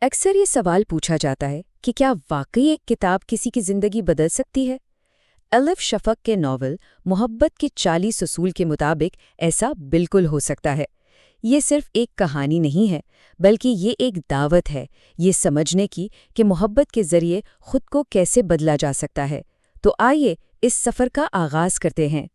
اکثر یہ سوال پوچھا جاتا ہے کہ کیا واقعی ایک کتاب کسی کی زندگی بدل سکتی ہے؟ الف شفق کے ناول محبت کے 40 اصول کے مطابق ایسا بالکل ہو سکتا ہے۔ یہ صرف ایک کہانی نہیں ہے، بلکہ یہ ایک دعوت ہے یہ سمجھنے کی کہ محبت کے ذریعے خود کو کیسے بدلا جا سکتا ہے۔ تو آئیے اس سفر کا آغاز کرتے ہیں۔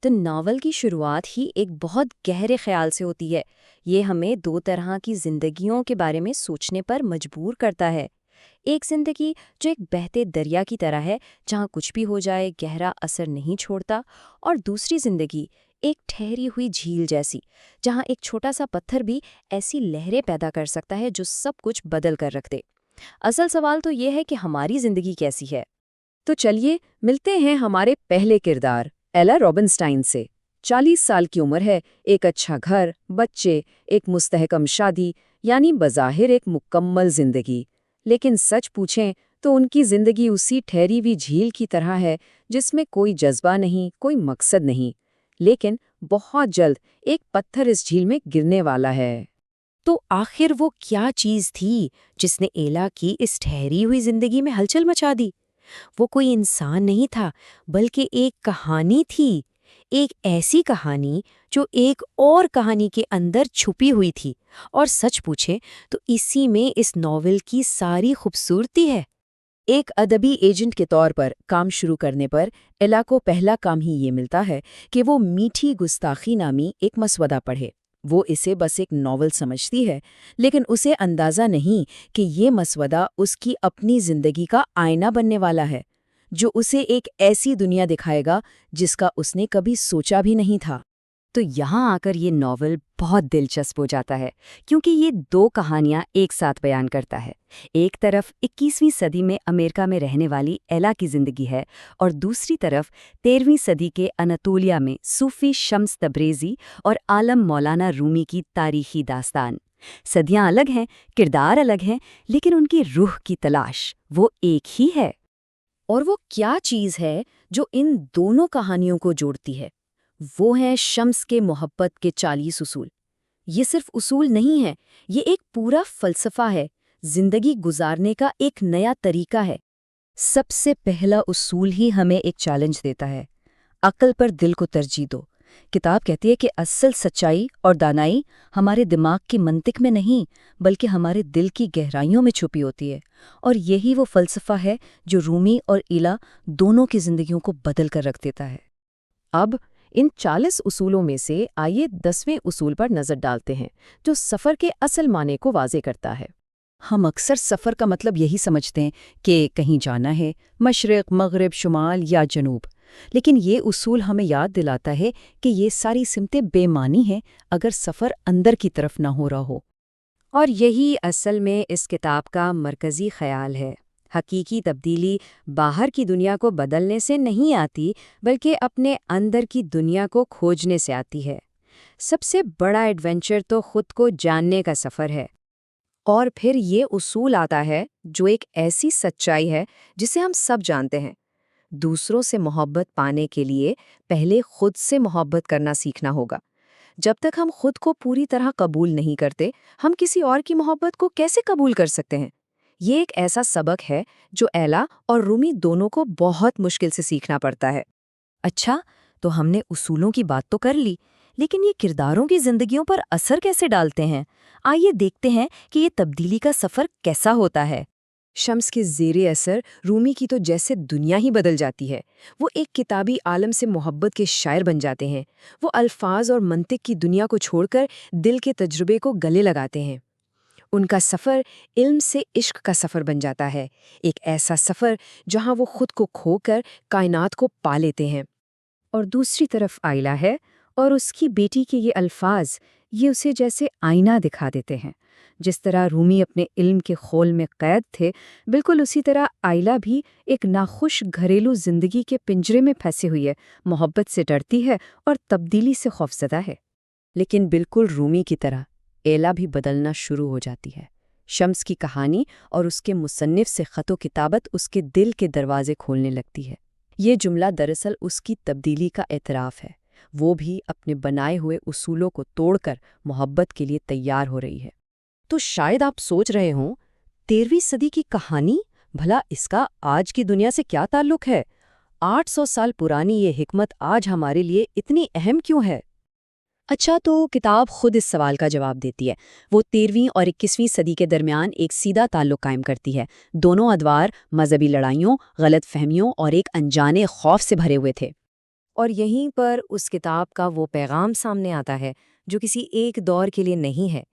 تو ناول کی شروعات ہی ایک بہت گہرے خیال سے ہوتی ہے۔ یہ ہمیں دو طرح کی زندگیوں کے بارے میں سوچنے پر مجبور کرتا ہے۔ ایک زندگی جو ایک بہتے دریا کی طرح ہے، جہاں کچھ بھی ہو جائے گہرا اثر نہیں چھوڑتا، اور دوسری زندگی ایک ٹھہری ہوئی جھیل جیسی، جہاں ایک چھوٹا سا پتھر بھی ایسی لہریں پیدا کر سکتا ہے جو سب کچھ بدل کر رکھ دے۔ اصل سوال تو یہ ہے کہ ہماری زندگی کیسی ہے؟ تو چلیے ملتے ہیں ہمارے پہلے کردار ایلا رابنسٹائن سے۔ 40 سال کی عمر ہے، ایک اچھا گھر، بچے، ایک مستحکم شادی، یعنی بظاہر ایک مکمل زندگی۔ لیکن سچ پوچھیں تو ان کی زندگی اسی ٹھہری ہوئی جھیل کی طرح ہے جس میں کوئی جذبہ نہیں، کوئی مقصد نہیں۔ لیکن بہت جلد ایک پتھر اس جھیل میں گرنے والا ہے۔ تو آخر وہ کیا چیز تھی جس نے ایلا کی اس ٹھہری ہوئی زندگی میں ہلچل مچا دی؟ وہ کوئی انسان نہیں تھا، بلکہ ایک کہانی تھی، ایک ایسی کہانی جو ایک اور کہانی کے اندر چھپی ہوئی تھی۔ اور سچ پوچھیں تو اسی میں اس ناول کی ساری خوبصورتی ہے۔ ایک ادبی ایجنٹ کے طور پر کام شروع کرنے پر ایلا کو پہلا کام ہی یہ ملتا ہے کہ وہ میٹھی گستاخی نامی ایک مسودہ پڑھے۔ وہ اسے بس ایک ناول سمجھتی ہے، لیکن اسے اندازہ نہیں کہ یہ مسودہ اس کی اپنی زندگی کا آئینہ بننے والا ہے، جو اسے ایک ایسی دنیا دکھائے گا جس کا اس نے کبھی سوچا بھی نہیں تھا۔ تو یہاں آ کر یہ ناول بہت دلچسپ ہو جاتا ہے، کیونکہ یہ دو کہانیاں ایک ساتھ بیان کرتا ہے۔ ایک طرف 21ویں صدی میں امریکہ میں رہنے والی ایلا کی زندگی ہے، اور دوسری طرف 13ویں صدی کے اناطولیہ میں صوفی شمس تبریزی اور عالم مولانا رومی کی تاریخی داستان۔ صدیاں الگ ہیں، کردار الگ ہیں، لیکن ان کی روح کی تلاش وہ ایک ہی ہے۔ اور وہ کیا چیز ہے جو ان دونوں کہانیوں کو جوڑتی ہے؟ وہ ہیں شمس کے محبت کے 40 اصول۔ یہ صرف اصول نہیں ہے، یہ ایک پورا فلسفہ ہے، زندگی گزارنے کا ایک نیا طریقہ ہے۔ سب سے پہلا اصول ہی ہمیں ایک چیلنج دیتا ہے، عقل پر دل کو ترجیح دو۔ کتاب کہتی ہے کہ اصل سچائی اور دانائی ہمارے دماغ کی منطق میں نہیں، بلکہ ہمارے دل کی گہرائیوں میں چھپی ہوتی ہے، اور یہی وہ فلسفہ ہے جو رومی اور ایلا دونوں کی زندگیوں کو بدل کر رکھ دیتا ہے۔ اب ان 40 اصولوں میں سے آئیے 10ویں اصول پر نظر ڈالتے ہیں، جو سفر کے اصل معنی کو واضح کرتا ہے۔ ہم اکثر سفر کا مطلب یہی سمجھتے ہیں کہ کہیں جانا ہے، مشرق، مغرب، شمال یا جنوب، لیکن یہ اصول ہمیں یاد دلاتا ہے کہ یہ ساری سمتیں بے معنی ہیں اگر سفر اندر کی طرف نہ ہو رہا ہو۔ اور یہی اصل میں اس کتاب کا مرکزی خیال ہے۔ حقیقی تبدیلی باہر کی دنیا کو بدلنے سے نہیں آتی، بلکہ اپنے اندر کی دنیا کو کھوجنے سے آتی ہے۔ سب سے بڑا ایڈونچر تو خود کو جاننے کا سفر ہے۔ اور پھر یہ اصول آتا ہے جو ایک ایسی سچائی ہے جسے ہم سب جانتے ہیں۔ دوسروں سے محبت پانے کے لیے پہلے خود سے محبت کرنا سیکھنا ہوگا۔ جب تک ہم خود کو پوری طرح قبول نہیں کرتے، ہم کسی اور کی محبت کو کیسے قبول کر سکتے ہیں؟ یہ ایک ایسا سبق ہے جو ایلا اور رومی دونوں کو بہت مشکل سے سیکھنا پڑتا ہے۔ اچھا، تو ہم نے اصولوں کی بات تو کر لی، لیکن یہ کرداروں کی زندگیوں پر اثر کیسے ڈالتے ہیں؟ آئیے دیکھتے ہیں کہ یہ تبدیلی کا سفر کیسا ہوتا ہے۔ شمس کے زیر اثر رومی کی تو جیسے دنیا ہی بدل جاتی ہے۔ وہ ایک کتابی عالم سے محبت کے شاعر بن جاتے ہیں۔ وہ الفاظ اور منطق کی دنیا کو چھوڑ کر دل کے تجربے کو گلے لگاتے ہیں۔ ان کا سفر علم سے عشق کا سفر بن جاتا ہے، ایک ایسا سفر جہاں وہ خود کو کھو کر کائنات کو پا لیتے ہیں۔ اور دوسری طرف آئلہ ہے، اور اس کی بیٹی کے یہ الفاظ یہ اسے جیسے آئینہ دکھا دیتے ہیں۔ جس طرح رومی اپنے علم کے خول میں قید تھے، بالکل اسی طرح آئلہ بھی ایک ناخوش گھریلو زندگی کے پنجرے میں پھنسی ہوئی ہے، محبت سے ڈرتی ہے اور تبدیلی سے خوفزدہ ہے۔ لیکن بالکل رومی کی طرح ایلا بھی بدلنا شروع ہو جاتی ہے۔ شمس کی کہانی اور اس کے مصنف سے خط و کتابت اس کے دل کے دروازے کھولنے لگتی ہے۔ یہ جملہ دراصل اس کی تبدیلی کا اعتراف ہے۔ وہ بھی اپنے بنائے ہوئے اصولوں کو توڑ کر محبت کے لیے تیار ہو رہی ہے۔ تو شاید آپ سوچ رہے ہوں 13ویں صدی کی کہانی، بھلا اس کا آج کی دنیا سے کیا تعلق ہے؟ 800 سال پرانی یہ حکمت آج ہمارے لیے اتنی اہم کیوں ہے؟ اچھا، تو کتاب خود اس سوال کا جواب دیتی ہے۔ وہ 13ویں اور 21ویں صدی کے درمیان ایک سیدھا تعلق قائم کرتی ہے۔ دونوں ادوار مذہبی لڑائیوں، غلط فہمیوں اور ایک انجانے خوف سے بھرے ہوئے تھے۔ اور یہیں پر اس کتاب کا وہ پیغام سامنے آتا ہے جو کسی ایک دور کے لیے نہیں ہے۔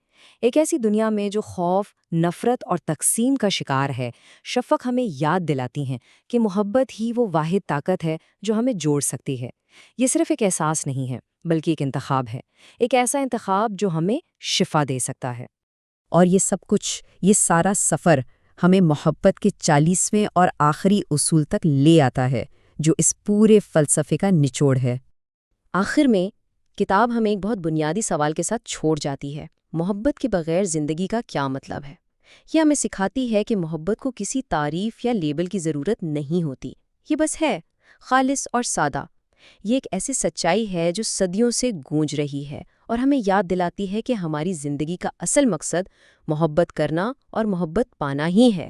ایک ایسی دنیا میں جو خوف، نفرت اور تقسیم کا شکار ہے، شفق ہمیں یاد دلاتی ہیں کہ محبت ہی وہ واحد طاقت ہے جو ہمیں جوڑ سکتی ہے۔ یہ صرف ایک احساس نہیں ہے، بلکہ ایک انتخاب ہے، ایک ایسا انتخاب جو ہمیں شفا دے سکتا ہے۔ اور یہ سب کچھ، یہ سارا سفر ہمیں محبت کے 40ویں اور آخری اصول تک لے آتا ہے، جو اس پورے فلسفے کا نچوڑ ہے۔ آخر میں کتاب ہمیں ایک بہت بنیادی سوال کے ساتھ چھوڑ جاتی ہے: محبت کے بغیر زندگی کا کیا مطلب ہے؟ یہ ہمیں سکھاتی ہے کہ محبت کو کسی تعریف یا لیبل کی ضرورت نہیں ہوتی، یہ بس ہے، خالص اور سادہ۔ یہ ایک ایسی سچائی ہے جو صدیوں سے گونج رہی ہے اور ہمیں یاد دلاتی ہے کہ ہماری زندگی کا اصل مقصد محبت کرنا اور محبت پانا ہی ہے۔